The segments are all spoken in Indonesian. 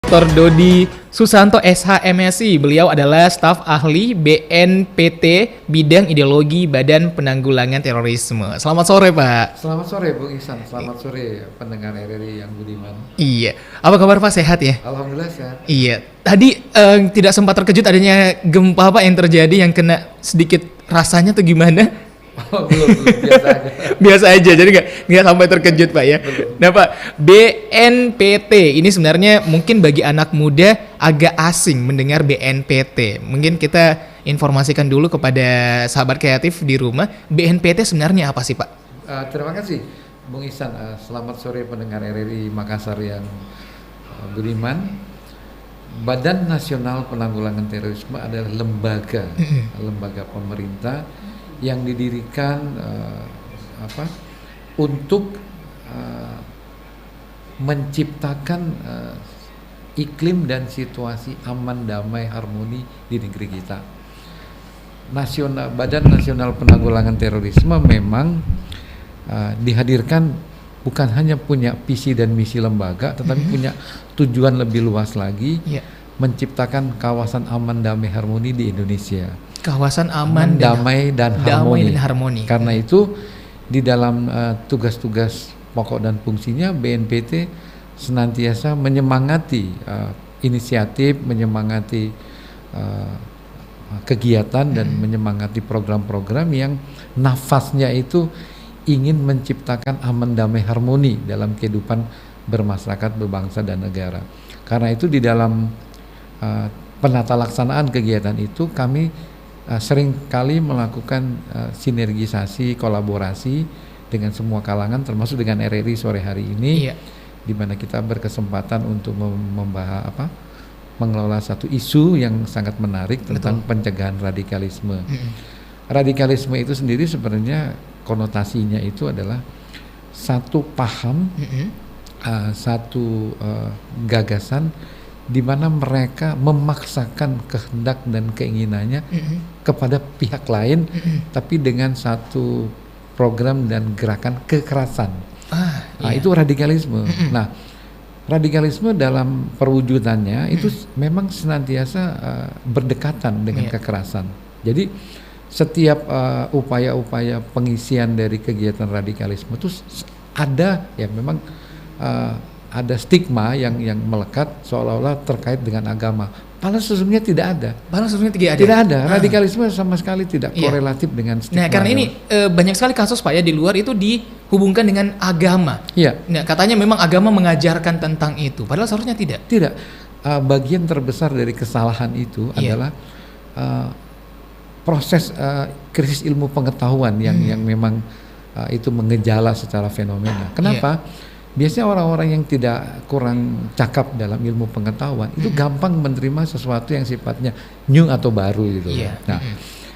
Dr. Dodi Susanto SH MSI. Beliau adalah staf ahli BNPT bidang ideologi Badan Penanggulangan Terorisme. Selamat sore, Pak. Selamat sore, Bung Ihsan. Selamat sore, pendengar RRI yang budiman. Iya. Apa kabar, Pak? Sehat ya? Alhamdulillah sehat. Iya. Tadi tidak sempat terkejut adanya gempa, Pak, yang terjadi yang kena sedikit rasanya tuh gimana? Oh, belum, biasa aja. Biasa aja, jadi nggak sampai terkejut, Pak ya. Belum. Nah, Pak, BNPT ini sebenarnya mungkin bagi anak muda agak asing mendengar BNPT. Mungkin kita informasikan dulu kepada sahabat kreatif di rumah, BNPT sebenarnya apa sih, Pak? Terima kasih, Bung Ihsan. Selamat sore pendengar RRI Makassar yang budiman. Badan Nasional Penanggulangan Terorisme adalah lembaga pemerintah yang didirikan untuk menciptakan iklim dan situasi aman, damai, harmoni di negeri kita. Badan Nasional Penanggulangan Terorisme memang dihadirkan bukan hanya punya visi dan misi lembaga, tetapi punya tujuan lebih luas lagi, menciptakan kawasan aman, damai, harmoni di Indonesia. Kawasan aman, damai dan harmoni. Karena itu di dalam tugas-tugas pokok dan fungsinya BNPT senantiasa menyemangati inisiatif, menyemangati kegiatan dan menyemangati program-program yang nafasnya itu ingin menciptakan aman, damai, harmoni dalam kehidupan bermasyarakat, berbangsa dan negara. Karena itu di dalam penata laksanaan kegiatan itu kami sering kali melakukan sinergisasi, kolaborasi dengan semua kalangan, termasuk dengan RRI sore hari ini, di mana kita berkesempatan untuk mengelola satu isu yang sangat menarik tentang pencegahan radikalisme. Radikalisme itu sendiri sebenarnya konotasinya itu adalah satu paham, satu gagasan di mana mereka memaksakan kehendak dan keinginannya kepada pihak lain, tapi dengan satu program dan gerakan kekerasan. Itu radikalisme. Nah, radikalisme dalam perwujudannya itu memang senantiasa berdekatan dengan kekerasan. Jadi setiap upaya-upaya pengisian dari kegiatan radikalisme itu ada ya memang ada stigma yang melekat seolah-olah terkait dengan agama. Padahal sesungguhnya tidak ada. Tidak ada. Radikalisme sama sekali tidak korelatif dengan stigma. Nah, karena ini banyak sekali kasus, Pak ya, di luar itu dihubungkan dengan agama. Nah, katanya memang agama mengajarkan tentang itu. Padahal seharusnya tidak. Tidak. Bagian terbesar dari kesalahan itu adalah proses krisis ilmu pengetahuan yang memang itu mengejala secara fenomena. Kenapa? Biasanya orang-orang yang tidak kurang cakap dalam ilmu pengetahuan itu gampang menerima sesuatu yang sifatnya new atau baru gitu. Nah,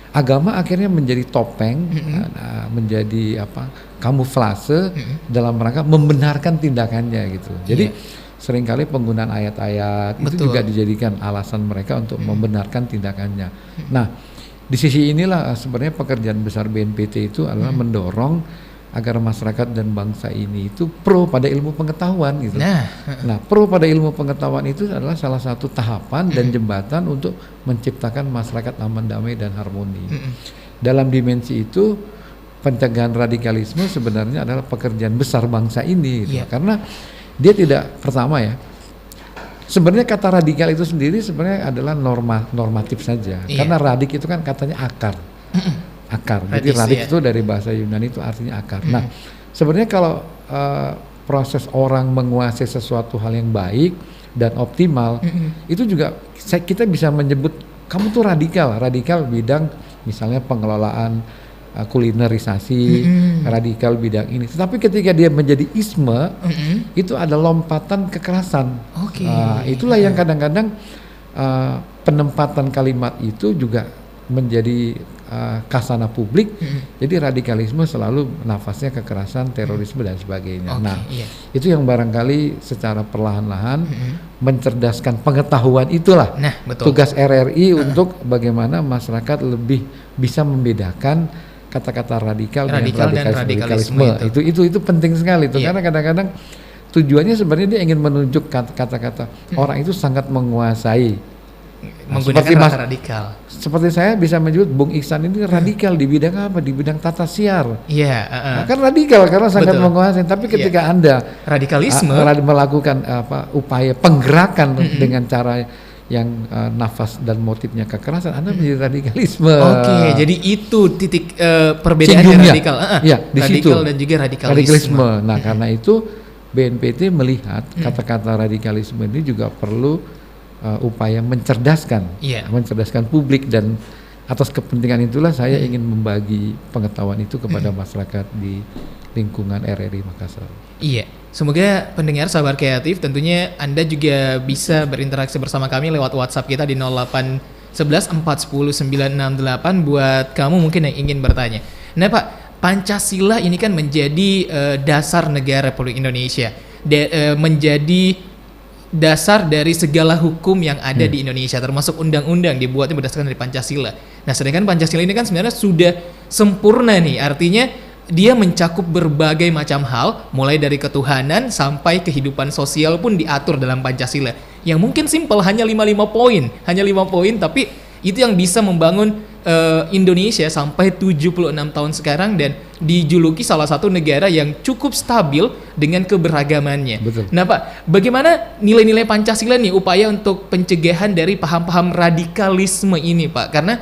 agama akhirnya menjadi topeng, menjadi kamuflase dalam rangka membenarkan tindakannya gitu. Jadi seringkali penggunaan ayat-ayat itu juga dijadikan alasan mereka untuk membenarkan tindakannya. Nah, di sisi inilah sebenarnya pekerjaan besar BNPT itu adalah mendorong agar masyarakat dan bangsa ini itu pro pada ilmu pengetahuan gitu. Nah, pro pada ilmu pengetahuan itu adalah salah satu tahapan dan jembatan untuk menciptakan masyarakat aman, damai dan harmoni. Dalam dimensi itu pencegahan radikalisme sebenarnya adalah pekerjaan besar bangsa ini gitu. Karena dia tidak pertama ya. Sebenarnya kata radikal itu sendiri sebenarnya adalah normatif saja. Karena radik itu kan katanya akar. Jadi radik itu dari bahasa Yunani itu artinya akar. Nah, sebenarnya kalau proses orang menguasai sesuatu hal yang baik dan optimal, itu juga kita bisa menyebut kamu tuh radikal bidang misalnya pengelolaan kulinerisasi, radikal bidang ini. Tetapi ketika dia menjadi isme, itu ada lompatan kekerasan. Itulah yang kadang-kadang penempatan kalimat itu juga menjadi kasana publik. Jadi radikalisme selalu nafasnya kekerasan, terorisme dan sebagainya. Itu yang barangkali secara perlahan-lahan mencerdaskan pengetahuan itulah tugas RRI untuk bagaimana masyarakat lebih bisa membedakan kata-kata radikal dengan radikalisme. Itu penting sekali itu karena kadang-kadang tujuannya sebenarnya dia ingin menunjuk kata-kata orang itu sangat menguasai. Menggunakan seperti kata radikal. Seperti saya bisa menyebut Bung Iksan ini radikal di bidang apa? Di bidang tata siar. Iya. Nah, kan radikal karena sangat Betul. menguasai. Tapi ketika Anda radikalisme melakukan upaya penggerakan dengan cara yang nafas dan motifnya kekerasan, Anda menjadi radikalisme. Oke, jadi itu titik perbedaannya Singgungnya. radikal. Ya, di radikal situ. dan juga radikalisme. Nah, karena itu BNPT melihat kata-kata radikalisme ini juga perlu upaya mencerdaskan, mencerdaskan publik, dan atas kepentingan itulah saya ingin membagi pengetahuan itu kepada masyarakat di lingkungan RRI Makassar. Iya, semoga pendengar Sabar Kreatif tentunya Anda juga bisa berinteraksi bersama kami lewat WhatsApp kita di 0811 410 968 buat kamu mungkin yang ingin bertanya. Nah Pak, Pancasila ini kan menjadi dasar negara Republik Indonesia, menjadi dasar dari segala hukum yang ada di Indonesia, termasuk undang-undang dibuatnya berdasarkan dari Pancasila. Nah, sedangkan Pancasila ini kan sebenarnya sudah sempurna nih, artinya dia mencakup berbagai macam hal, mulai dari ketuhanan sampai kehidupan sosial pun diatur dalam Pancasila. Yang mungkin simpel, hanya 5 poin, tapi itu yang bisa membangun Indonesia sampai 76 tahun sekarang dan dijuluki salah satu negara yang cukup stabil dengan keberagamannya. Betul. Nah Pak, bagaimana nilai-nilai Pancasila nih upaya untuk pencegahan dari paham-paham radikalisme ini Pak? Karena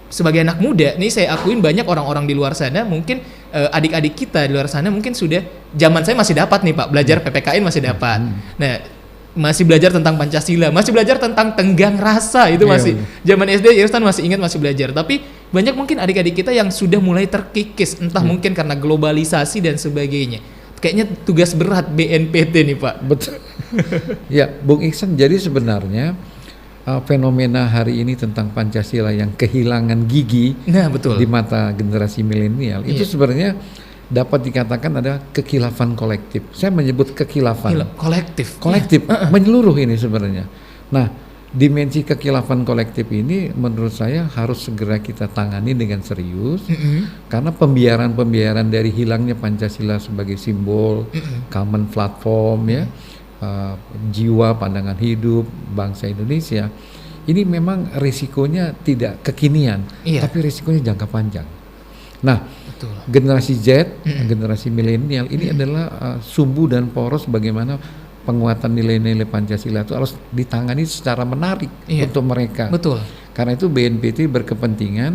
sebagai anak muda, nih saya akuin banyak orang-orang di luar sana, mungkin adik-adik kita di luar sana mungkin sudah, zaman saya masih dapat nih Pak, belajar PPKN masih dapat. Nah, masih belajar tentang Pancasila, masih belajar tentang tenggang rasa, itu masih zaman SD Irfan masih ingat, masih belajar. Tapi banyak mungkin adik-adik kita yang sudah mulai terkikis, entah mungkin karena globalisasi dan sebagainya. Kayaknya tugas berat BNPT nih Pak. Betul. Ya, Bung Iksan, jadi sebenarnya fenomena hari ini tentang Pancasila yang kehilangan gigi di mata generasi milenial itu sebenarnya dapat dikatakan ada kekhilafan kolektif. Saya menyebut kekhilafan kolektif menyeluruh ini sebenarnya. Nah, dimensi kekhilafan kolektif ini menurut saya harus segera kita tangani dengan serius, karena pembiaran dari hilangnya Pancasila sebagai simbol common platform jiwa pandangan hidup bangsa Indonesia ini memang risikonya tidak kekinian, tapi risikonya jangka panjang. Nah, generasi Z, generasi milenial ini adalah sumbu dan poros bagaimana penguatan nilai-nilai Pancasila itu harus ditangani secara menarik untuk mereka. Betul. Karena itu BNPT berkepentingan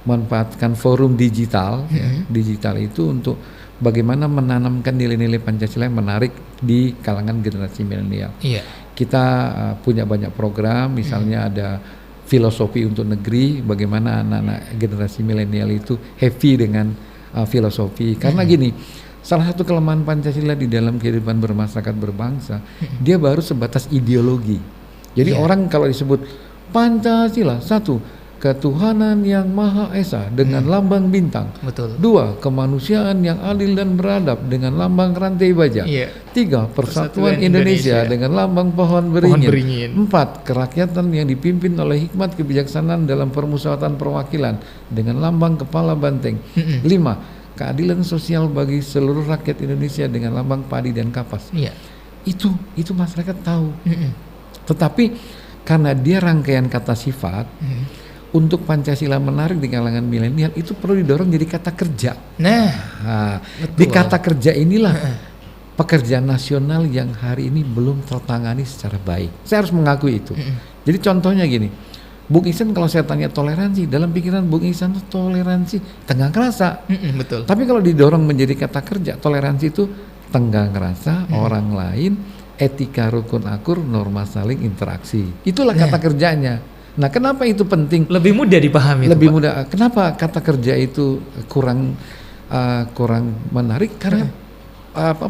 memanfaatkan forum digital, digital itu untuk bagaimana menanamkan nilai-nilai Pancasila yang menarik di kalangan generasi milenial. Kita punya banyak program, misalnya ada filosofi untuk negeri, bagaimana anak-anak generasi milenial itu happy dengan filosofi. Karena gini, salah satu kelemahan Pancasila di dalam kehidupan bermasyarakat berbangsa, dia baru sebatas ideologi. Jadi orang kalau disebut Pancasila, satu, ketuhanan yang Maha Esa dengan lambang bintang. Dua, kemanusiaan yang adil dan beradab dengan lambang rantai baja. Tiga, persatuan Indonesia dengan lambang pohon beringin. Empat, kerakyatan yang dipimpin oleh hikmat kebijaksanaan dalam permusyawaratan perwakilan dengan lambang kepala banteng. Lima, keadilan sosial bagi seluruh rakyat Indonesia dengan lambang padi dan kapas. Itu masyarakat tahu. Tetapi karena dia rangkaian kata sifat, untuk Pancasila menarik di kalangan milenial itu perlu didorong jadi kata kerja. Di kata kerja inilah pekerjaan nasional yang hari ini belum tertangani secara baik. Saya harus mengakui itu. Jadi contohnya gini, Bung Iksan kalau saya tanya toleransi, dalam pikiran Bung Iksan itu toleransi tenggang rasa. Tapi kalau didorong menjadi kata kerja, toleransi itu tenggang rasa, orang lain, etika rukun akur, norma saling interaksi. Itulah kata kerjanya. Nah, kenapa itu penting? Lebih mudah dipahami. Lebih mudah. Kenapa kata kerja itu kurang menarik? Karena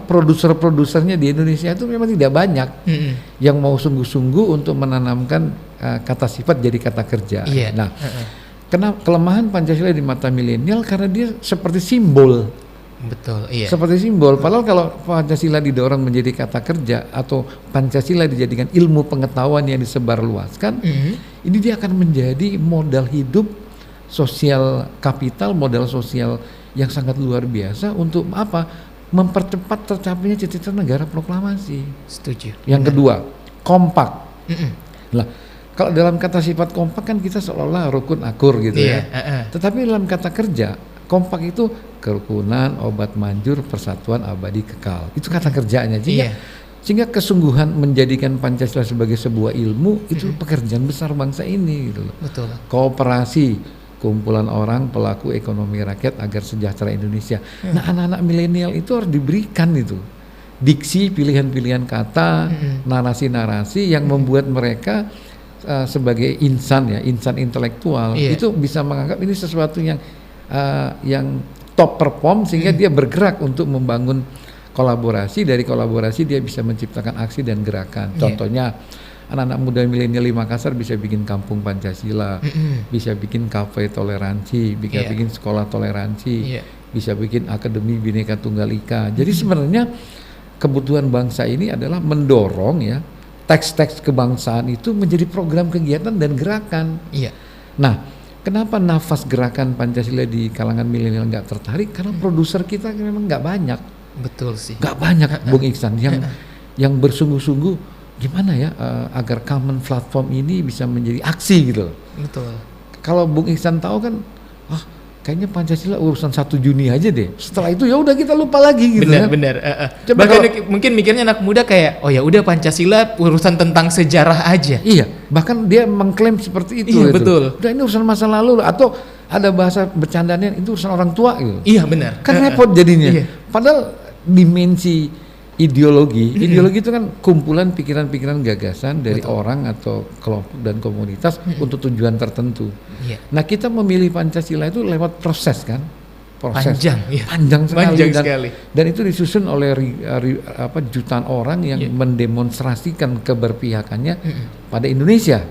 produser-produsernya di Indonesia itu memang tidak banyak yang mau sungguh-sungguh untuk menanamkan kata sifat jadi kata kerja. Nah, kenapa kelemahan Pancasila di mata milenial? Karena dia seperti simbol. Seperti simbol. Padahal kalau Pancasila didorong menjadi kata kerja atau Pancasila dijadikan ilmu pengetahuan yang disebarluaskan, ini dia akan menjadi modal hidup sosial kapital, modal sosial yang sangat luar biasa untuk apa? mempercepat tercapainya cita-cita negara proklamasi. Setuju. Yang kedua, kompak. Mm-mm. Lah, kalau dalam kata sifat kompak kan kita seolah-olah rukun akur gitu Iya, ya. Tetapi dalam kata kerja, kompak itu kerukunan, obat manjur, persatuan abadi kekal. Itu kata kerjanya. Sehingga kesungguhan menjadikan Pancasila sebagai sebuah ilmu itu pekerjaan besar bangsa ini gitu loh. Betul. Kooperasi, kumpulan orang pelaku ekonomi rakyat agar sejahtera Indonesia. Nah, anak-anak milenial itu harus diberikan itu diksi, pilihan-pilihan kata, narasi-narasi yang membuat mereka sebagai insan intelektual itu bisa menganggap ini sesuatu yang top perform sehingga dia bergerak untuk membangun kolaborasi. Dari kolaborasi dia bisa menciptakan aksi dan gerakan. Contohnya anak-anak muda milenial di Makassar bisa bikin kampung Pancasila, bisa bikin kafe toleransi, bisa bikin sekolah toleransi, bisa bikin akademi Bhinneka Tunggal Ika. Jadi sebenarnya kebutuhan bangsa ini adalah mendorong ya teks-teks kebangsaan itu menjadi program kegiatan dan gerakan. Nah, kenapa nafas gerakan Pancasila di kalangan milenial nggak tertarik? Karena produser kita memang nggak banyak. Betul sih. Nggak banyak, Bung Iksan, yang bersungguh-sungguh gimana ya agar common platform ini bisa menjadi aksi gitu. Betul. Kalau Bung Iksan tahu kan, kayaknya Pancasila urusan 1 Juni aja deh. Setelah itu ya udah kita lupa lagi gitu. Benar. Bahkan mungkin mikirnya anak muda kayak, oh ya udah Pancasila urusan tentang sejarah aja. Iya, bahkan dia mengklaim seperti itu. Iya, betul. Udah ini urusan masa lalu atau ada bahasa bercandanya itu urusan orang tua gitu. Iya, benar. Kan repot jadinya. Padahal dimensi ideologi itu kan kumpulan pikiran-pikiran gagasan dari orang atau kelompok dan komunitas untuk tujuan tertentu. Nah, kita memilih Pancasila itu lewat proses kan, panjang sekali. Dan itu disusun oleh jutaan orang yang mendemonstrasikan keberpihakannya pada Indonesia.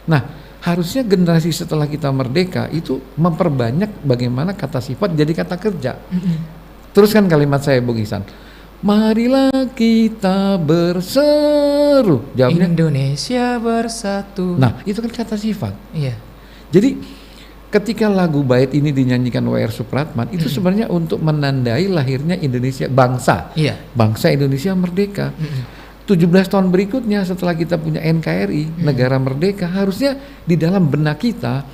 Nah, harusnya generasi setelah kita merdeka itu memperbanyak bagaimana kata sifat jadi kata kerja. Teruskan kalimat saya, Bung Ihsan. Marilah kita berseru. Jawabnya Indonesia bersatu. Nah, itu kan kata sifat. Jadi ketika lagu bait ini dinyanyikan W.R. Supratman, itu sebenarnya untuk menandai lahirnya Indonesia bangsa. Bangsa Indonesia merdeka. 17 tahun berikutnya setelah kita punya NKRI, negara merdeka, harusnya di dalam benak kita,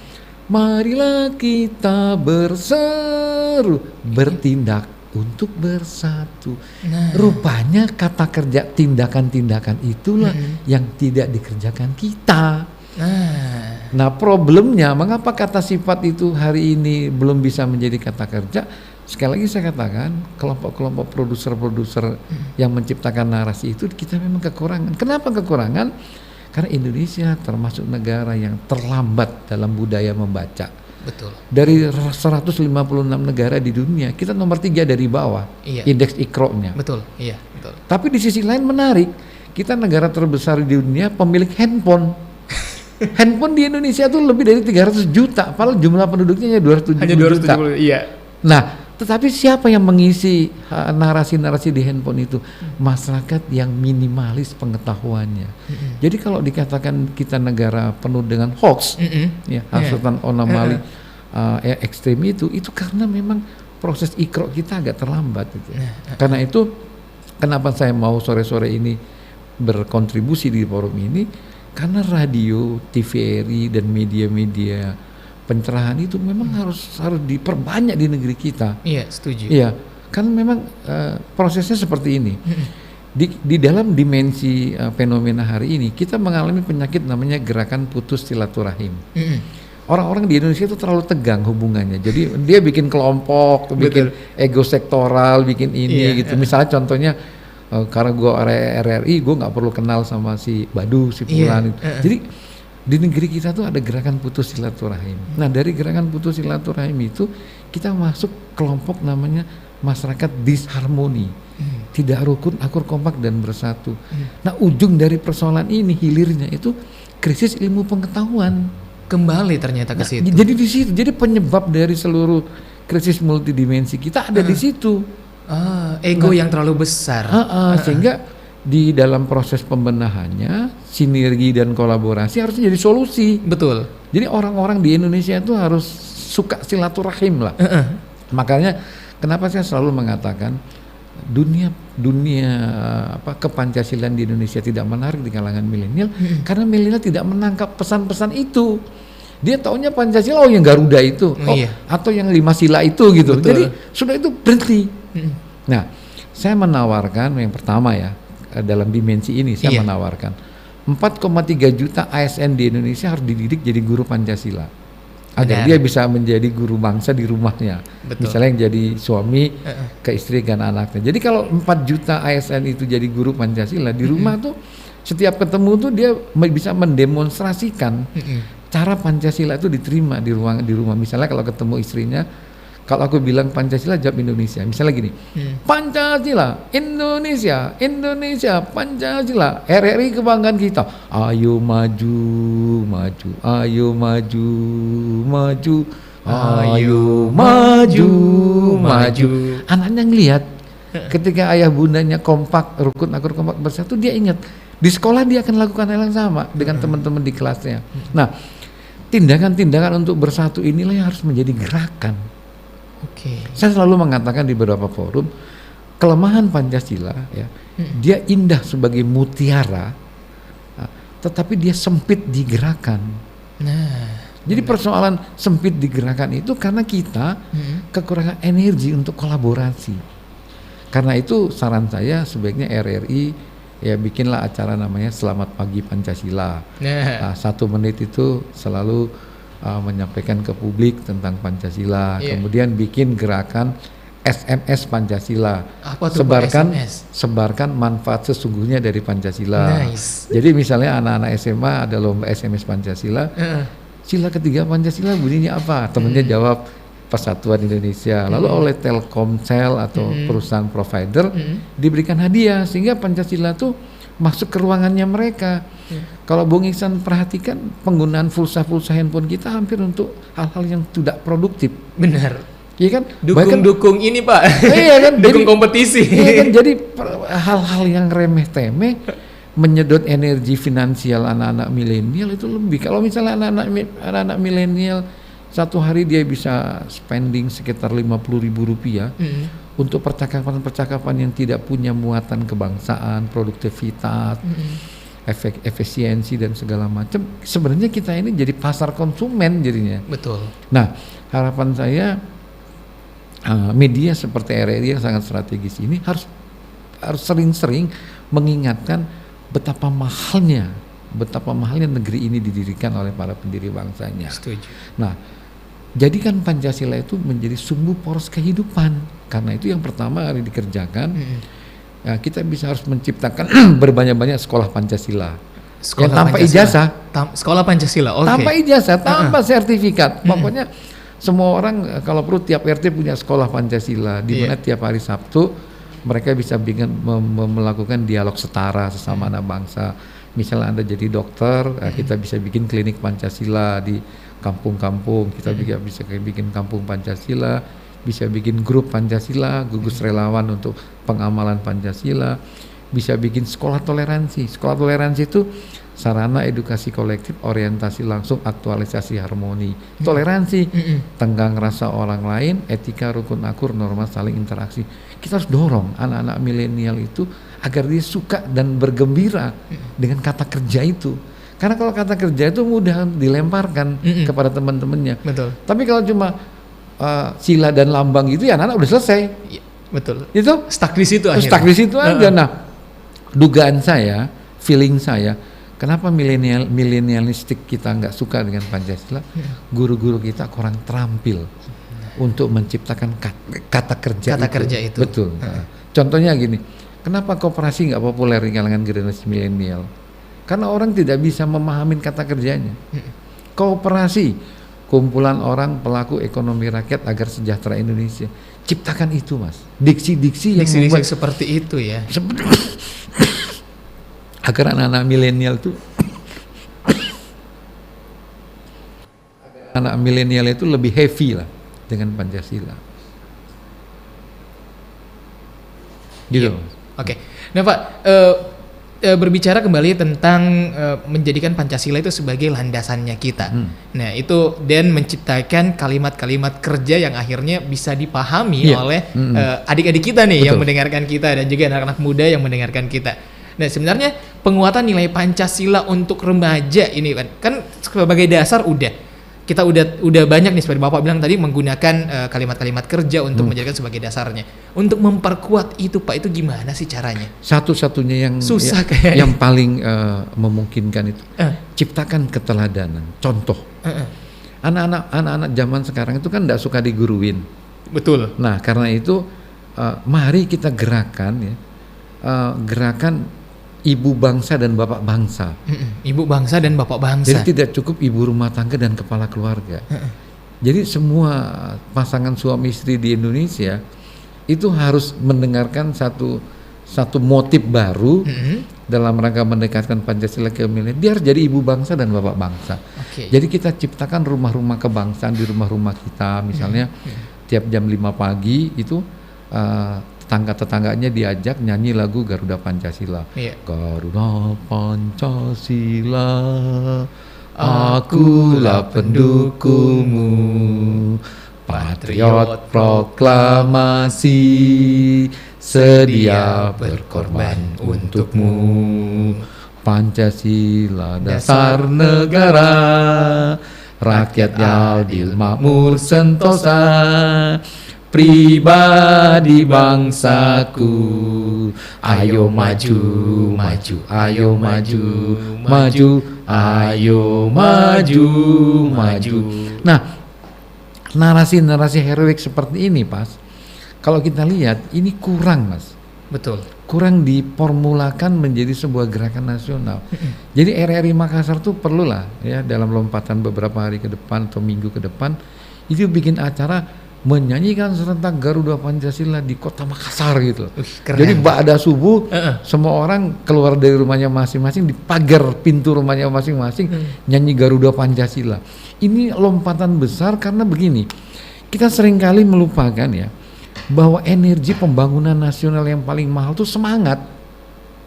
marilah kita berseru, bertindak untuk bersatu. Rupanya kata kerja tindakan-tindakan itulah yang tidak dikerjakan kita. Nah, problemnya mengapa kata sifat itu hari ini belum bisa menjadi kata kerja? Sekali lagi saya katakan, kelompok-kelompok produser-produser yang menciptakan narasi itu kita memang kekurangan. Kenapa kekurangan? Karena Indonesia termasuk negara yang terlambat dalam budaya membaca. Betul. Dari 156 negara di dunia, kita nomor 3 dari bawah, indeks Iqra-nya. Betul. Tapi di sisi lain menarik, kita negara terbesar di dunia pemilik handphone. Handphone di Indonesia itu lebih dari 300 juta, padahal jumlah penduduknya hanya 270 juta. Nah, tetapi siapa yang mengisi narasi-narasi di handphone itu? Masyarakat yang minimalis pengetahuannya. Jadi kalau dikatakan kita negara penuh dengan hoax, hasutan onomali ekstrim itu karena memang proses Iqra kita agak terlambat. Gitu. Karena itu, kenapa saya mau sore-sore ini berkontribusi di forum ini? Karena radio, TVRI dan media-media pencerahan itu memang harus diperbanyak di negeri kita. Iya, setuju. Iya, kan memang prosesnya seperti ini. Di dalam dimensi fenomena hari ini, kita mengalami penyakit namanya gerakan putus silaturahim. Orang-orang di Indonesia itu terlalu tegang hubungannya. Jadi dia bikin kelompok, bikin ego sektoral, bikin ini gitu. Misalnya contohnya, karena gue RRI, gue nggak perlu kenal sama si Badu, si Fulan. Jadi di negeri kita tuh ada gerakan putus silaturahim. Nah, dari gerakan putus silaturahim itu kita masuk kelompok namanya masyarakat disharmoni, tidak rukun, akur, kompak dan bersatu. Nah, ujung dari persoalan ini, hilirnya itu krisis ilmu pengetahuan. Kembali ternyata ke situ. Jadi di situ, jadi penyebab dari seluruh krisis multidimensi kita ada di situ. Ego yang terlalu besar. Sehingga di dalam proses pembenahannya, sinergi dan kolaborasi harusnya jadi solusi. Betul. Jadi orang-orang di Indonesia itu harus suka silaturahim lah. Makanya kenapa saya selalu mengatakan dunia kepancasilaan di Indonesia tidak menarik di kalangan milenial karena milenial tidak menangkap pesan-pesan itu. Dia taunya Pancasila yang Garuda itu, atau yang 5 sila itu gitu. Betul. Jadi sudah itu berhenti. Nah, saya menawarkan yang pertama ya, dalam dimensi ini saya menawarkan 4,3 juta ASN di Indonesia harus dididik jadi guru Pancasila agar dia bisa menjadi guru bangsa di rumahnya. Betul. Misalnya yang jadi suami ke istri dan anaknya. Jadi kalau 4 juta ASN itu jadi guru Pancasila di rumah tuh setiap ketemu tuh dia bisa mendemonstrasikan cara Pancasila itu diterima di rumah. Misalnya kalau ketemu istrinya, kalau aku bilang Pancasila, jawab Indonesia. Misalnya gini, Pancasila, Indonesia, Indonesia, Pancasila, RRI kebanggaan kita. Ayo maju, maju, ayo maju, maju, ayo maju, maju. Anaknya ngelihat ketika ayah bundanya kompak, rukun akur kompak bersatu, dia ingat. Di sekolah dia akan lakukan hal yang sama dengan teman-teman di kelasnya. Nah, tindakan-tindakan untuk bersatu inilah yang harus menjadi gerakan. Saya selalu mengatakan di beberapa forum, kelemahan Pancasila ya, dia indah sebagai mutiara, tetapi dia sempit di gerakan. Jadi persoalan sempit di gerakan itu karena kita kekurangan energi untuk kolaborasi. Karena itu saran saya sebaiknya RRI ya bikinlah acara namanya Selamat Pagi Pancasila. 1 menit itu selalu menyampaikan ke publik tentang Pancasila. Kemudian bikin gerakan SMS Pancasila. Apa tuh sebarkan manfaat sesungguhnya dari Pancasila. Jadi misalnya anak-anak SMA ada lomba SMS Pancasila. Sila ketiga Pancasila bunyinya apa? Temennya jawab Persatuan Indonesia. Lalu oleh Telkomsel atau perusahaan provider diberikan hadiah sehingga Pancasila tuh masuk ke ruangannya mereka. Kalau Bung Ihsan perhatikan penggunaan pulsa handphone kita hampir untuk hal-hal yang tidak produktif. Benar. Iya kan? Dukung ini Pak. Iya kan? Dukung kompetisi. Iya kan? Jadi hal-hal yang remeh-temeh menyedot energi finansial anak-anak milenial itu lebih. Kalau misalnya anak-anak milenial satu hari dia bisa spending sekitar Rp50.000 untuk percakapan-percakapan yang tidak punya muatan kebangsaan, produktivitas, efisiensi dan segala macam. Sebenarnya kita ini jadi pasar konsumen jadinya. Betul. Nah, harapan saya media seperti RRI yang sangat strategis ini harus sering-sering mengingatkan betapa mahalnya negeri ini didirikan oleh para pendiri bangsanya. Setuju. Nah, jadikan Pancasila itu menjadi sumbu poros kehidupan. Karena itu yang pertama harus dikerjakan. Ya, kita harus menciptakan berbanyak-banyak sekolah Pancasila. Yang tanpa ijazah. Sekolah Pancasila, oke. Tanpa ijazah, tanpa sertifikat. Pokoknya semua orang kalau perlu tiap RT punya sekolah Pancasila, di mana tiap hari Sabtu mereka bisa melakukan dialog setara sesama anak bangsa. Misalnya Anda jadi dokter, kita bisa bikin klinik Pancasila di kampung-kampung, kita bisa bikin kampung Pancasila, bisa bikin grup Pancasila, gugus relawan untuk pengamalan Pancasila, bisa bikin sekolah toleransi. Sekolah toleransi itu sarana edukasi kolektif, orientasi langsung, aktualisasi harmoni, toleransi, tenggang rasa orang lain, etika rukun akur, norma saling interaksi. Kita harus dorong anak-anak milenial itu agar dia suka dan bergembira dengan kata kerja itu. Karena kalau kata kerja itu mudah dilemparkan kepada teman-temannya. Betul. Tapi kalau cuma sila dan lambang itu ya anak-anak udah selesai. Ya, betul. Itu stuck di situ akhirnya. Stuck di situ aja. Nah, dugaan saya, feeling saya, kenapa milenialistik kita nggak suka dengan Pancasila? Guru-guru kita kurang terampil untuk menciptakan kata kerja itu. Betul. Nah, contohnya gini, kenapa koperasi nggak populer di kalangan generasi milenial? Karena orang tidak bisa memahami kata kerjanya. Koperasi, kumpulan orang pelaku ekonomi rakyat agar sejahtera Indonesia. Ciptakan itu, Mas. Diksi-diksi yang membuat seperti itu ya. Agar anak-anak milenial itu lebih heavy lah dengan Pancasila. Gitu. Oke. Nah Pak, berbicara kembali tentang menjadikan Pancasila itu sebagai landasannya kita. Nah, itu dan menciptakan kalimat-kalimat kerja yang akhirnya bisa dipahami oleh adik-adik kita nih. Betul. Yang mendengarkan kita dan juga anak-anak muda yang mendengarkan kita. Nah, sebenarnya penguatan nilai Pancasila untuk remaja ini kan sebagai dasar kita udah banyak nih seperti Bapak bilang tadi menggunakan kalimat-kalimat kerja untuk menjadikan sebagai dasarnya. Untuk memperkuat itu Pak, itu gimana sih caranya? Satu-satunya yang susah yang paling memungkinkan itu ciptakan keteladanan. Contoh. Anak-anak zaman sekarang itu kan enggak suka diguruin. Betul. Nah, karena itu mari kita gerakan gerakan ibu bangsa dan bapak bangsa. Ibu bangsa dan bapak bangsa. Jadi tidak cukup ibu rumah tangga dan kepala keluarga. Jadi semua pasangan suami istri di Indonesia itu harus mendengarkan satu motif baru dalam rangka mendekatkan Pancasila ke milenial. Biar jadi ibu bangsa dan bapak bangsa. Jadi kita ciptakan rumah-rumah kebangsaan di rumah-rumah kita. Misalnya tiap jam 5 pagi itu tetangga-tetangganya diajak nyanyi lagu Garuda Pancasila. Garuda Pancasila, akulah pendukungmu, patriot proklamasi, sedia berkorban untukmu. Pancasila dasar negara, rakyatnya adil makmur sentosa, pribadi bangsaku, ayo maju, maju, ayo maju, maju, ayo maju, maju. Nah, narasi-narasi heroik seperti ini, Pas, kalau kita lihat ini kurang, Mas. Betul. Kurang diformulakan menjadi sebuah gerakan nasional. Jadi RRI Makassar tuh perlulah ya dalam lompatan beberapa hari ke depan atau minggu ke depan itu bikin acara menyanyikan serentak Garuda Pancasila di kota Makassar gitu. Jadi ba'da subuh semua orang keluar dari rumahnya masing-masing, di pagar pintu rumahnya masing-masing nyanyi Garuda Pancasila. Ini lompatan besar karena begini, kita seringkali melupakan ya bahwa energi pembangunan nasional yang paling mahal itu semangat.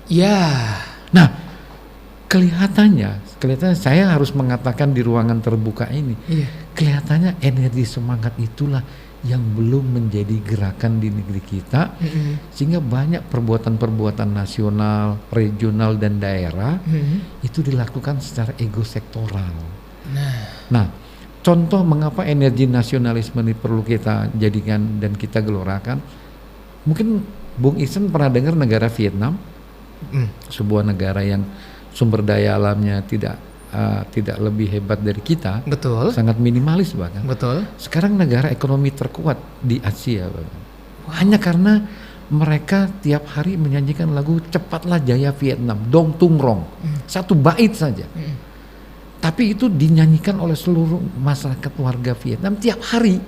Ya. Nah, kelihatannya saya harus mengatakan di ruangan terbuka ini, kelihatannya energi semangat itulah yang belum menjadi gerakan di negeri kita, sehingga banyak perbuatan-perbuatan nasional, regional dan daerah itu dilakukan secara ego sektoral. Nah, contoh mengapa energi nasionalisme ini perlu kita jadikan dan kita gelorakan. Mungkin Bung Isen pernah dengar negara Vietnam, sebuah negara yang sumber daya alamnya tidak lebih hebat dari kita. Betul. Sangat minimalis bahkan. Betul. Sekarang negara ekonomi terkuat di Asia bahkan. Hanya karena mereka tiap hari menyanyikan lagu Cepatlah Jaya Vietnam, Dong Tung Rong. Satu bait saja. Tapi itu dinyanyikan oleh seluruh masyarakat warga Vietnam tiap hari.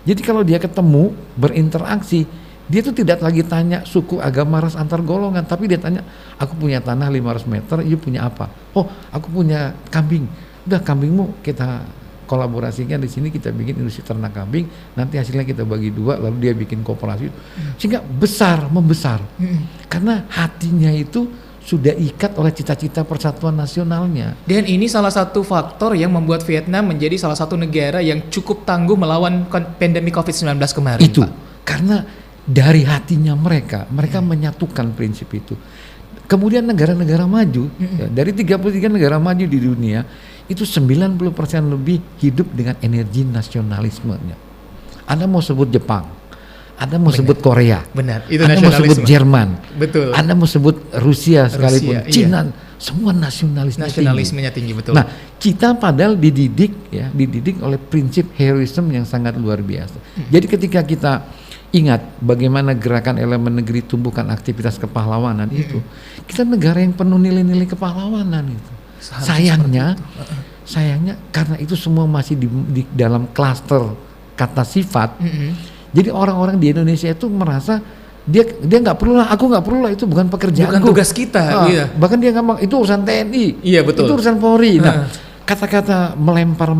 Jadi kalau dia ketemu, berinteraksi, dia tuh tidak lagi tanya suku, agama, ras, antar golongan, tapi dia tanya, aku punya tanah 500 meter, you punya apa? Oh, aku punya kambing. Udah, kambingmu kita kolaborasikan di sini, kita bikin industri ternak kambing, nanti hasilnya kita bagi 2, lalu dia bikin koperasi. Sehingga membesar. Karena hatinya itu sudah ikat oleh cita-cita persatuan nasionalnya. Dan ini salah satu faktor yang membuat Vietnam menjadi salah satu negara yang cukup tangguh melawan pandemi COVID-19 kemarin. Itu, Pak. Karena dari hatinya mereka menyatukan prinsip itu. Kemudian negara-negara maju, ya, dari 33 negara maju di dunia, itu 90% lebih hidup dengan energi nasionalismenya. Anda mau sebut Jepang, Anda mau sebut Korea, itu Anda mau sebut Jerman, betul. Anda mau sebut Rusia sekalipun, Cina, semua nasionalismenya tinggi, betul. Nah, kita padahal dididik oleh prinsip heroisme yang sangat luar biasa. Jadi ketika kita ingat bagaimana gerakan elemen negeri tumbuhkan aktivitas kepahlawanan itu, kita negara yang penuh nilai-nilai kepahlawanan itu. Sayangnya karena itu semua masih di dalam klaster kata sifat. Jadi orang-orang di Indonesia itu merasa dia nggak perlu lah, aku nggak perlu lah, itu bukan pekerjaanku, bukan tugas kita. Bahkan dia ngomong itu urusan TNI, betul. Itu urusan Polri. Nah, kata-kata melempar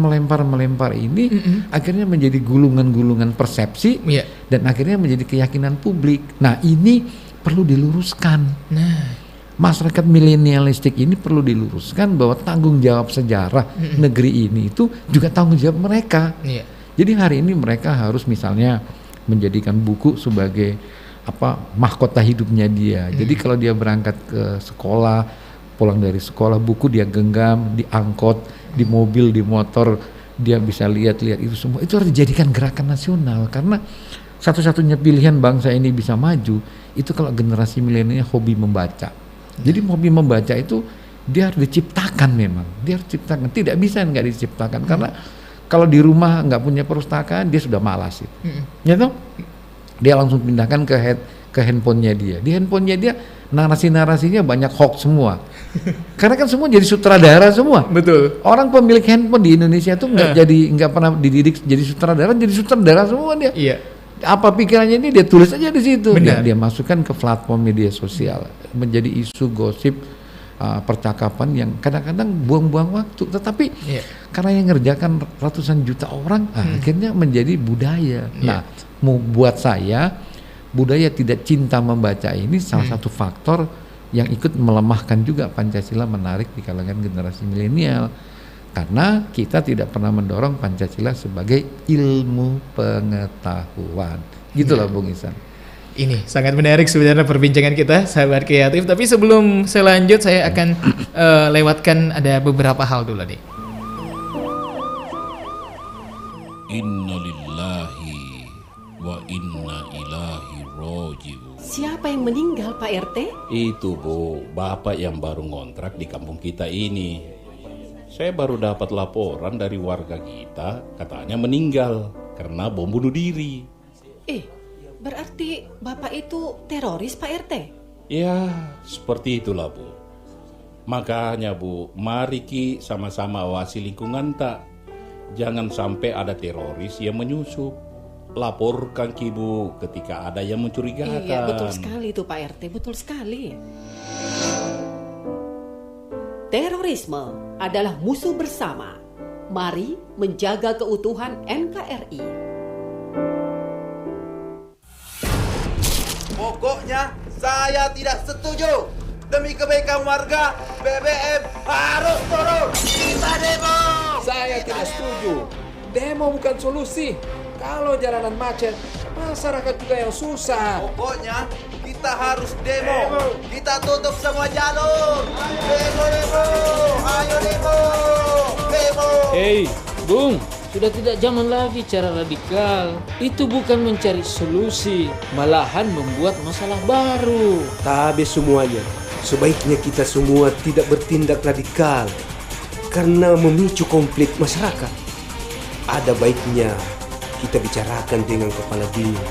ini akhirnya menjadi gulungan-gulungan persepsi dan akhirnya menjadi keyakinan publik. Nah, ini perlu diluruskan. masyarakat milenialistik ini perlu diluruskan bahwa tanggung jawab sejarah negeri ini itu juga tanggung jawab mereka. Iya. Jadi hari ini mereka harus misalnya menjadikan buku sebagai mahkota hidupnya dia. Jadi kalau dia berangkat ke sekolah, pulang dari sekolah, buku dia genggam di angkot, di mobil, di motor, dia bisa lihat-lihat itu semua. Itu harus dijadikan gerakan nasional, karena satu-satunya pilihan bangsa ini bisa maju itu kalau generasi milenial hobi membaca. Jadi hobi membaca itu dia harus diciptakan, memang dia harus ciptakan, tidak bisa nggak diciptakan, karena kalau di rumah nggak punya perpustakaan dia sudah malas itu, ya toh? Dia langsung pindahkan ke handphonenya dia. Di handphonenya dia narasi-narasinya banyak hoax semua, karena kan semua jadi sutradara semua. Betul. Orang pemilik handphone di Indonesia itu nggak pernah dididik jadi sutradara semua dia. Iya. Apa pikirannya ini dia tulis aja di situ. Dia masukkan ke platform media sosial, menjadi isu gosip, percakapan yang kadang-kadang buang-buang waktu. Tetapi karena yang ngerjakan ratusan juta orang, akhirnya menjadi budaya. Nah, buat saya budaya tidak cinta membaca ini salah satu faktor yang ikut melemahkan juga Pancasila menarik di kalangan generasi milenial. Karena kita tidak pernah mendorong Pancasila sebagai ilmu pengetahuan. Gitulah Bung Ihsan. Ini sangat menarik sebenarnya perbincangan kita, sahabat kreatif. Tapi sebelum saya lanjut, saya akan lewatkan ada beberapa hal dulu nih. Innalillahi wa inna ilahi roji'un. Siapa yang meninggal, Pak RT? Itu Bu, bapak yang baru ngontrak di kampung kita ini. Saya baru dapat laporan dari warga kita, katanya meninggal karena bom bunuh diri. Berarti Bapak itu teroris, Pak RT? Ya, seperti itulah Bu. Makanya Bu, mari Ki sama-sama awasi lingkungan tak. Jangan sampai ada teroris yang menyusup. Laporkan Ki Bu ketika ada yang mencurigakan. Iya, betul sekali itu Pak RT, betul sekali. Terorisme adalah musuh bersama. Mari menjaga keutuhan NKRI. Pokoknya saya tidak setuju. Demi kebaikan warga, BBM harus turun. Kita demo. Saya tidak setuju. Demo bukan solusi. Kalau jalanan macet, masyarakat juga yang susah. Pokoknya kita harus demo. Kita tutup semua jalur. Demo. Ayo demo. Hei, Bung, sudah tidak zaman lagi cara radikal. Itu bukan mencari solusi, malahan membuat masalah baru. Tapi semuanya, sebaiknya kita semua tidak bertindak radikal karena memicu konflik masyarakat. Ada baiknya kita bicarakan dengan kepala dingin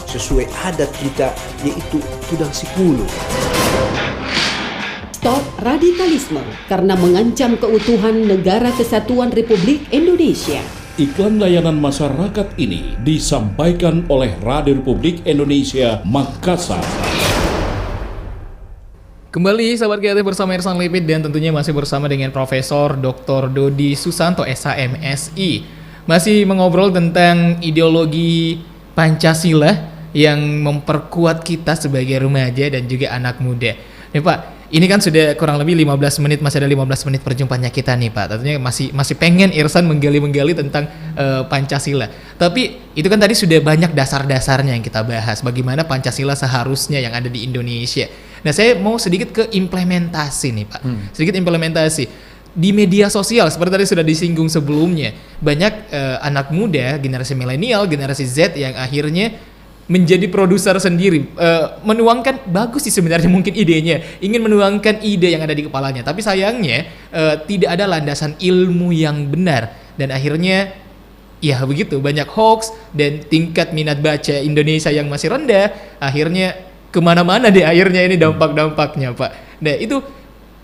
sesuai adat kita, yaitu tudang sipuluh. Stop radikalisme karena mengancam keutuhan Negara Kesatuan Republik Indonesia. Iklan layanan masyarakat ini disampaikan oleh Radio Republik Indonesia Makassar. Kembali sahabat kreatif bersama Irsan Lipit dan tentunya masih bersama dengan Profesor Dr. Dodi Susanto SHMSI. Masih mengobrol tentang ideologi Pancasila yang memperkuat kita sebagai remaja dan juga anak muda. Nih Pak, ini kan sudah kurang lebih 15 menit, masih ada 15 menit perjumpaannya kita nih Pak. Tentunya masih pengen Irsan menggali tentang Pancasila. Tapi itu kan tadi sudah banyak dasar-dasarnya yang kita bahas. Bagaimana Pancasila seharusnya yang ada di Indonesia. Nah saya mau sedikit ke implementasi nih Pak. Sedikit implementasi. Di media sosial, seperti tadi sudah disinggung sebelumnya, banyak anak muda, generasi milenial, generasi Z yang akhirnya menjadi produser sendiri, menuangkan, bagus sih sebenarnya mungkin idenya, ingin menuangkan ide yang ada di kepalanya, tapi sayangnya tidak ada landasan ilmu yang benar, dan akhirnya ya begitu, banyak hoax dan tingkat minat baca Indonesia yang masih rendah, akhirnya kemana-mana deh akhirnya ini dampak-dampaknya Pak. Nah itu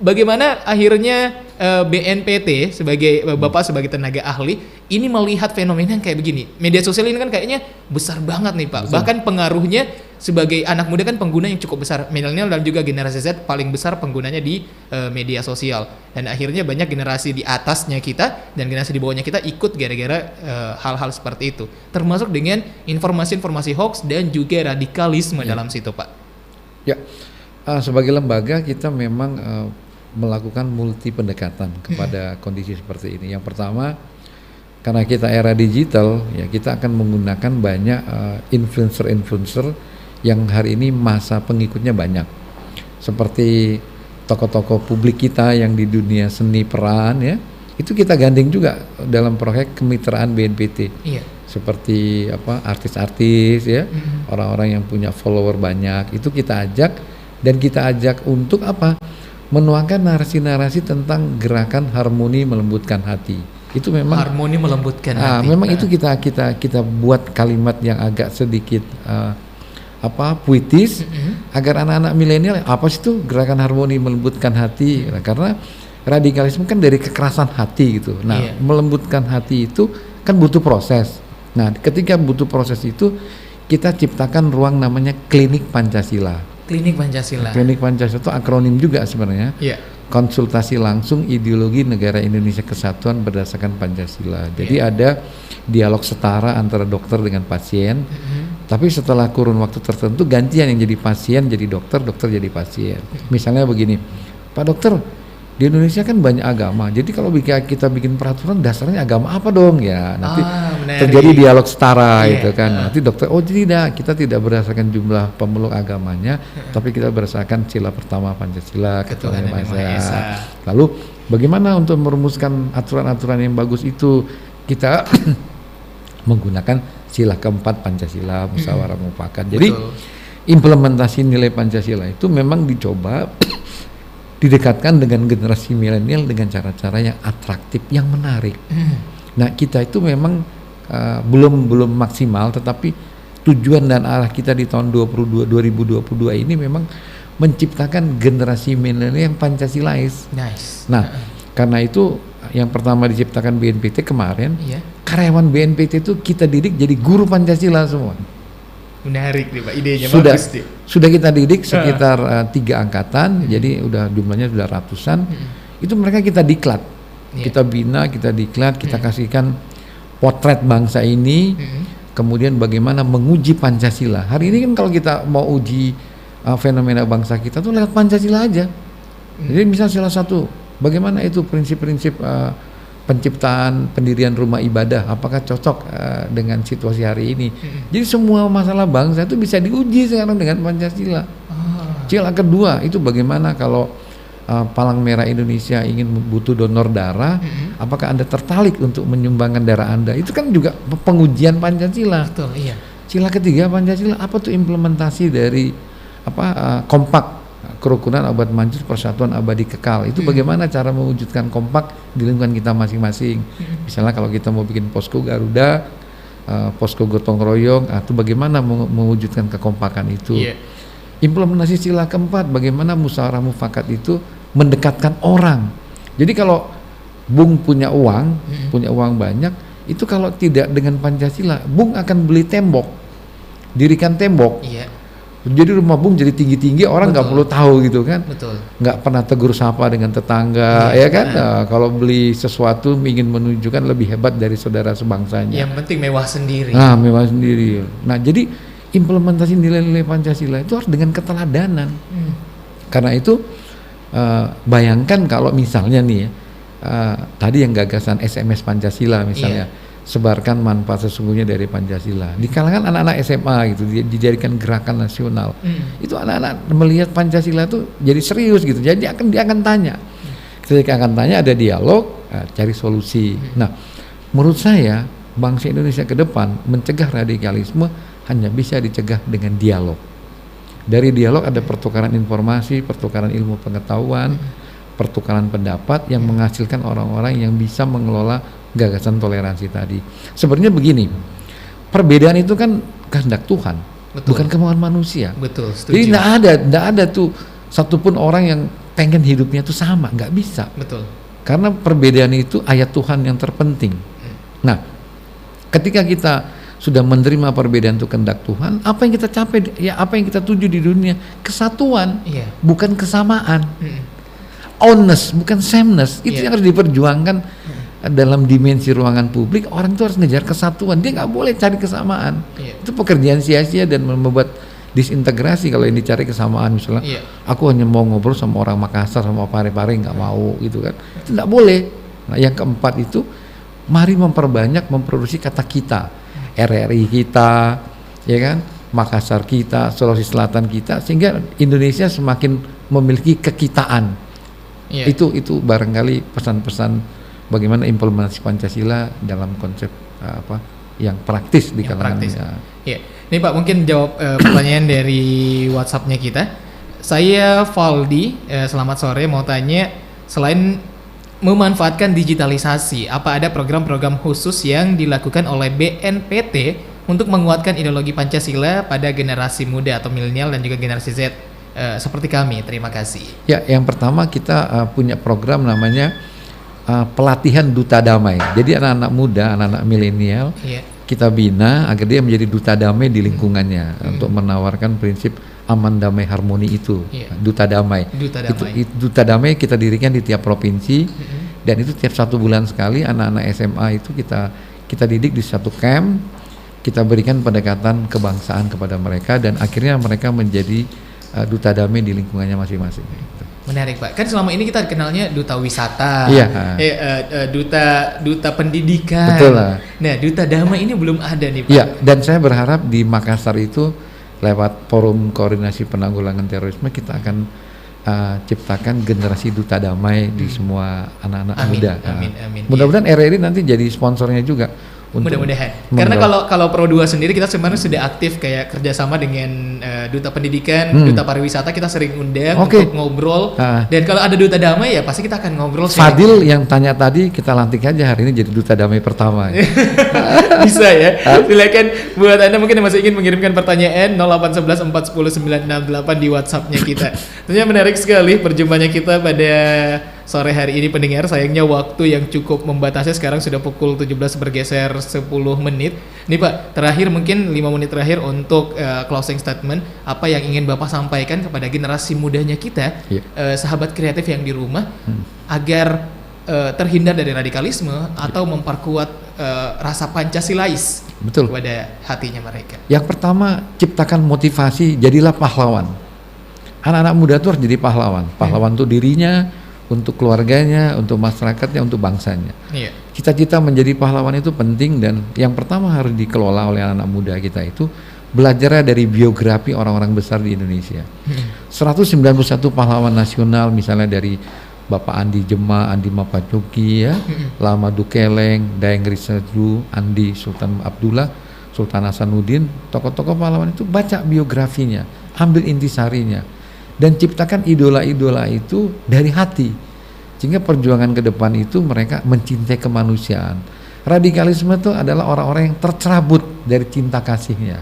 bagaimana akhirnya BNPT sebagai Bapak sebagai tenaga ahli ini melihat fenomena yang kayak begini. Media sosial ini kan kayaknya besar banget nih Pak. Betul. Bahkan pengaruhnya sebagai anak muda kan pengguna yang cukup besar. Milenial dan juga generasi Z paling besar penggunanya di media sosial. Dan akhirnya banyak generasi di atasnya kita dan generasi di bawahnya kita ikut gara-gara hal-hal seperti itu. Termasuk dengan informasi-informasi hoax dan juga radikalisme dalam situ Pak. Ya. Sebagai lembaga kita memang melakukan multi pendekatan kepada kondisi seperti ini. Yang pertama, karena kita era digital, ya kita akan menggunakan banyak influencer-influencer yang hari ini masa pengikutnya banyak. Seperti tokoh-tokoh publik kita yang di dunia seni peran, ya itu kita gandeng juga dalam proyek kemitraan BNPT. Iya. Seperti artis-artis, ya orang-orang yang punya follower banyak, itu kita ajak, dan kita ajak untuk menuangkan narasi-narasi tentang gerakan harmoni melembutkan hati. Itu memang Harmoni melembutkan hati. memang itu kita buat kalimat yang agak sedikit puitis, agar anak-anak milenial apa sih itu gerakan harmoni melembutkan hati. Nah, karena radikalisme kan dari kekerasan hati gitu. Nah, melembutkan hati itu kan butuh proses. Nah, ketika butuh proses itu, kita ciptakan ruang namanya Klinik Pancasila. Klinik Pancasila. Klinik Pancasila itu akronim juga sebenarnya. Iya. Konsultasi langsung ideologi negara Indonesia Kesatuan berdasarkan Pancasila. Jadi ada dialog setara antara dokter dengan pasien. Tapi setelah kurun waktu tertentu gantian yang jadi pasien jadi dokter, dokter jadi pasien. Misalnya begini, Pak Dokter, di Indonesia kan banyak agama. Jadi kalau kita bikin peraturan dasarnya agama apa dong ya? Nanti terjadi dialog setara itu kan. Nanti dokter, oh tidak, kita tidak berdasarkan jumlah pemeluk agamanya, tapi kita berdasarkan sila pertama Pancasila, Ketuhanan Yang Maha Esa. Lalu bagaimana untuk merumuskan aturan-aturan yang bagus itu? Kita menggunakan sila keempat Pancasila, musyawarah mufakat. Jadi implementasi nilai Pancasila itu memang dicoba didekatkan dengan generasi milenial dengan cara-cara yang atraktif, yang menarik. Nah, kita itu memang belum maksimal, tetapi tujuan dan arah kita di tahun 2022 ini memang menciptakan generasi milenial yang Pancasilais. Nice. Nah, karena itu yang pertama diciptakan BNPT kemarin, karyawan BNPT itu kita didik jadi guru Pancasila semua. Menarik nih Pak, idenya bagus nih. Sudah kita didik sekitar 3 angkatan, jadi udah jumlahnya sudah ratusan. Itu mereka kita diklat, kita bina, kita diklat, kita kasihkan potret bangsa ini, kemudian bagaimana menguji Pancasila. Hari ini kan kalau kita mau uji fenomena bangsa kita tuh lewat Pancasila aja. Jadi misal salah satu, bagaimana itu prinsip-prinsip penciptaan pendirian rumah ibadah, apakah cocok dengan situasi hari ini. Jadi semua masalah bangsa itu bisa diuji sekarang dengan Pancasila. Sila kedua itu bagaimana kalau Palang Merah Indonesia ingin butuh donor darah, apakah Anda tertarik untuk menyumbangkan darah Anda? Itu kan juga pengujian Pancasila. Betul, iya. Sila ketiga Pancasila, apa tuh implementasi dari kompak, kerukunan abad manjur, persatuan abadi kekal. Itu bagaimana cara mewujudkan kompak di lingkungan kita masing-masing. Misalnya kalau kita mau bikin posko Garuda, posko gotong royong, itu bagaimana mewujudkan kekompakan itu. Implementasi sila keempat, bagaimana musyawarah mufakat itu mendekatkan orang. Jadi kalau Bung punya uang banyak, itu kalau tidak dengan Pancasila, Bung akan beli tembok, dirikan tembok. Jadi rumah Bung jadi tinggi-tinggi, orang nggak perlu tahu gitu kan. Nggak pernah tegur sapa dengan tetangga, ya kan. Kalau beli sesuatu ingin menunjukkan lebih hebat dari saudara sebangsanya. Yang penting mewah sendiri. Nah, mewah sendiri. Nah, jadi implementasi nilai-nilai Pancasila itu harus dengan keteladanan. Karena itu bayangkan kalau misalnya nih tadi yang gagasan SMS Pancasila misalnya, sebarkan manfaat sesungguhnya dari Pancasila di kalangan anak-anak SMA gitu, dijadikan gerakan nasional. Itu anak-anak melihat Pancasila itu jadi serius gitu, jadi dia akan tanya. Ketika akan tanya ada dialog, cari solusi. Nah, menurut saya bangsa Indonesia ke depan mencegah radikalisme hanya bisa dicegah dengan dialog. Dari dialog ada pertukaran informasi, pertukaran ilmu pengetahuan, pertukaran pendapat yang menghasilkan orang-orang yang bisa mengelola gagasan toleransi tadi. Sebenarnya begini, perbedaan itu kan kehendak Tuhan, bukan kemauan manusia. Setuju. Jadi tidak ada tuh satupun orang yang pengen hidupnya tuh sama, nggak bisa. Karena perbedaan itu ayat Tuhan yang terpenting. Nah, ketika kita sudah menerima perbedaan itu kehendak Tuhan, apa yang kita capai, ya apa yang kita tuju di dunia, kesatuan, bukan kesamaan. Honest, bukan sameness. Itu yang harus diperjuangkan. Dalam dimensi ruangan publik, orang itu harus ngejar kesatuan, dia nggak boleh cari kesamaan. Itu pekerjaan sia-sia dan membuat disintegrasi kalau ini cari kesamaan misalnya. Aku hanya mau ngobrol sama orang Makassar sama Parepare nggak mau gitu kan. Itu nggak boleh. Nah, yang keempat itu mari memproduksi kata kita, RRI kita, ya kan, Makassar kita, Sulawesi Selatan kita, sehingga Indonesia semakin memiliki kekitaan. Itu barangkali pesan-pesan bagaimana implementasi Pancasila dalam konsep yang praktis di kalangan. Ini Pak mungkin jawab pertanyaan dari WhatsApp-nya kita. Saya Valdi, selamat sore, mau tanya, selain memanfaatkan digitalisasi, apa ada program-program khusus yang dilakukan oleh BNPT untuk menguatkan ideologi Pancasila pada generasi muda atau milenial dan juga generasi Z seperti kami? Terima kasih. Ya, yang pertama kita punya program namanya pelatihan duta damai. Jadi anak-anak muda, anak-anak milenial kita bina agar dia menjadi duta damai di lingkungannya untuk menawarkan prinsip aman, damai, harmoni itu. Duta damai. Duta damai kita dirikan di tiap provinsi dan itu tiap 1 bulan sekali anak-anak SMA itu kita didik di satu camp, kita berikan pendekatan kebangsaan kepada mereka dan akhirnya mereka menjadi duta damai di lingkungannya masing-masing. Menarik Pak, kan selama ini kita kenalnya duta wisata, duta pendidikan. Betul lah. Nah, duta damai ini belum ada nih Pak. Iya, dan saya berharap di Makassar itu lewat forum koordinasi penanggulangan terorisme kita akan ciptakan generasi duta damai di semua anak-anak muda. Amin. Mudah-mudahan RRI nanti jadi sponsornya juga. Mudah-mudahan. Karena kalau Pro 2 sendiri kita sebenarnya sudah aktif kayak kerjasama dengan duta pendidikan, duta pariwisata, kita sering undang untuk ngobrol. Dan kalau ada duta damai ya pasti kita akan ngobrol. Fadil yang tanya tadi kita lantik aja hari ini jadi duta damai pertama. Bisa ya. Silakan buat Anda mungkin yang masih ingin mengirimkan pertanyaan 0811 410 968 di WhatsApp-nya kita. Tentunya menarik sekali perjumpaannya kita pada sore hari ini pendengar. Sayangnya waktu yang cukup membatasi, sekarang sudah pukul 17 bergeser 10 menit. Nih Pak, terakhir mungkin 5 menit terakhir untuk closing statement, apa yang ingin Bapak sampaikan kepada generasi mudanya kita, sahabat kreatif yang di rumah, agar terhindar dari radikalisme atau memperkuat rasa Pancasilais kepada hatinya mereka. Yang pertama, ciptakan motivasi, jadilah pahlawan. Anak-anak muda itu harus jadi pahlawan. Pahlawan untuk dirinya, untuk keluarganya, untuk masyarakatnya, untuk bangsanya. Cita-cita menjadi pahlawan itu penting dan yang pertama harus dikelola oleh anak-anak muda kita itu belajar dari biografi orang-orang besar di Indonesia. 191 pahlawan nasional misalnya dari Bapak Andi Jema, Andi Mapacuki ya, Lama Dukeleng, Daeng Riseju, Andi Sultan Abdullah, Sultan Hasanuddin, tokoh-tokoh pahlawan itu baca biografinya, ambil intisarinya dan ciptakan idola-idola itu dari hati, sehingga perjuangan ke depan itu mereka mencintai kemanusiaan. Radikalisme itu adalah orang-orang yang tercerabut dari cinta kasihnya,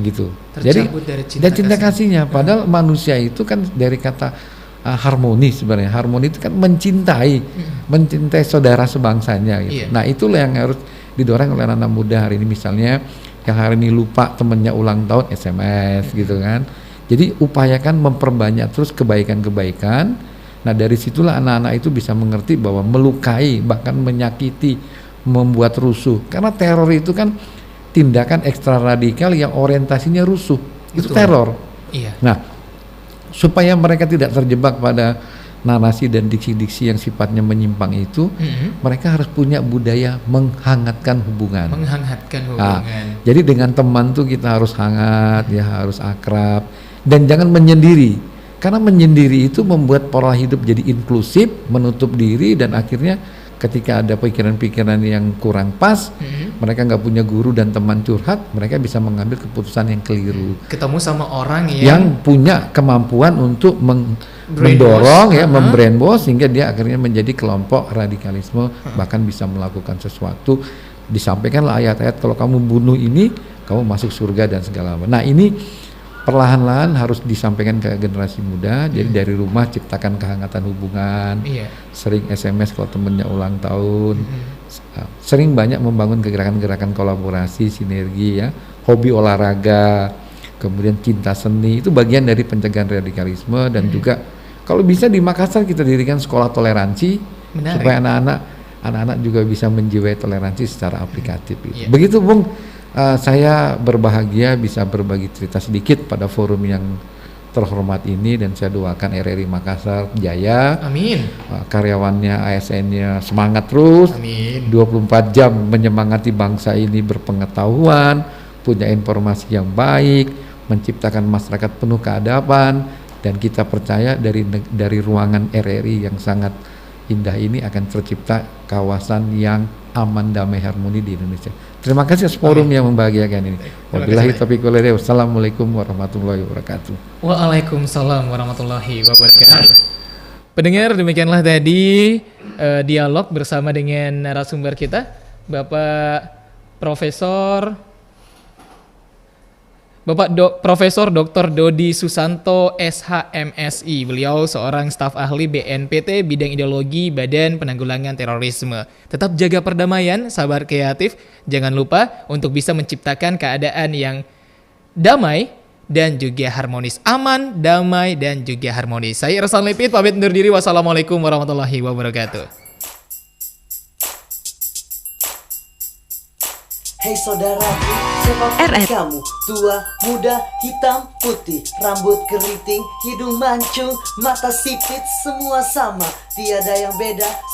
gitu. Jadi dari cinta kasihnya, padahal manusia itu kan dari kata harmoni sebenarnya. Harmoni itu kan mencintai saudara sebangsanya, gitu. Nah itulah yang harus didorong oleh anak-anak muda hari ini. Misalnya yang hari ini lupa temennya ulang tahun, SMS gitu kan. Jadi upayakan memperbanyak terus kebaikan-kebaikan. Nah dari situlah anak-anak itu bisa mengerti bahwa melukai, bahkan menyakiti, membuat rusuh. Karena teror itu kan tindakan ekstra radikal yang orientasinya rusuh. Itu teror. Nah supaya mereka tidak terjebak pada narasi dan diksi-diksi yang sifatnya menyimpang itu, mereka harus punya budaya menghangatkan hubungan. Jadi dengan teman tuh kita harus hangat, ya harus akrab. Dan jangan menyendiri, karena menyendiri itu membuat pola hidup jadi inklusif, menutup diri, dan akhirnya ketika ada pikiran-pikiran yang kurang pas, mereka nggak punya guru dan teman curhat, mereka bisa mengambil keputusan yang keliru. Ketemu sama orang yang punya kemampuan untuk mendorong membrainwash sehingga dia akhirnya menjadi kelompok radikalisme, bahkan bisa melakukan sesuatu. Disampaikanlah ayat-ayat kalau kamu bunuh ini, kamu masuk surga dan segala macam. Nah ini perlahan-lahan harus disampaikan ke generasi muda. Jadi dari rumah ciptakan kehangatan hubungan, sering SMS kalau temennya ulang tahun, sering banyak membangun gerakan-gerakan kolaborasi, sinergi ya, hobi olahraga, kemudian cinta seni, itu bagian dari pencegahan radikalisme. Dan juga kalau bisa di Makassar kita dirikan sekolah toleransi. Supaya anak-anak juga bisa menjiwai toleransi secara aplikatif gitu. Begitu Bung Saya berbahagia bisa berbagi cerita sedikit pada forum yang terhormat ini, dan saya doakan RRI Makassar jaya. Amin. Karyawannya, ASN-nya semangat terus. Amin. 24 jam menyemangati bangsa ini berpengetahuan, punya informasi yang baik, menciptakan masyarakat penuh keadaban, dan kita percaya dari ruangan RRI yang sangat indah ini akan tercipta kawasan yang aman, damai, harmoni di Indonesia. Terima kasih atas forum yang membahagiakan ini. Wabillahi taufiq wal hidayah. Wassalamualaikum warahmatullahi wabarakatuh. Waalaikumsalam warahmatullahi wabarakatuh. Pendengar, demikianlah tadi dialog bersama dengan narasumber kita, Bapak Profesor Dr. Dodi Susanto SHMSI. Beliau seorang staf ahli BNPT bidang ideologi Badan Penanggulangan Terorisme. Tetap jaga perdamaian, sahabat kreatif. Jangan lupa untuk bisa menciptakan keadaan yang damai dan juga harmonis. Aman, damai, dan juga harmonis. Saya Ersan Lipit, pamit undur diri. Wassalamualaikum warahmatullahi wabarakatuh. Hei saudaraku, siapapun kamu, tua, muda, hitam, putih, rambut keriting, hidung mancung, mata sipit, semua sama, tiada yang beda.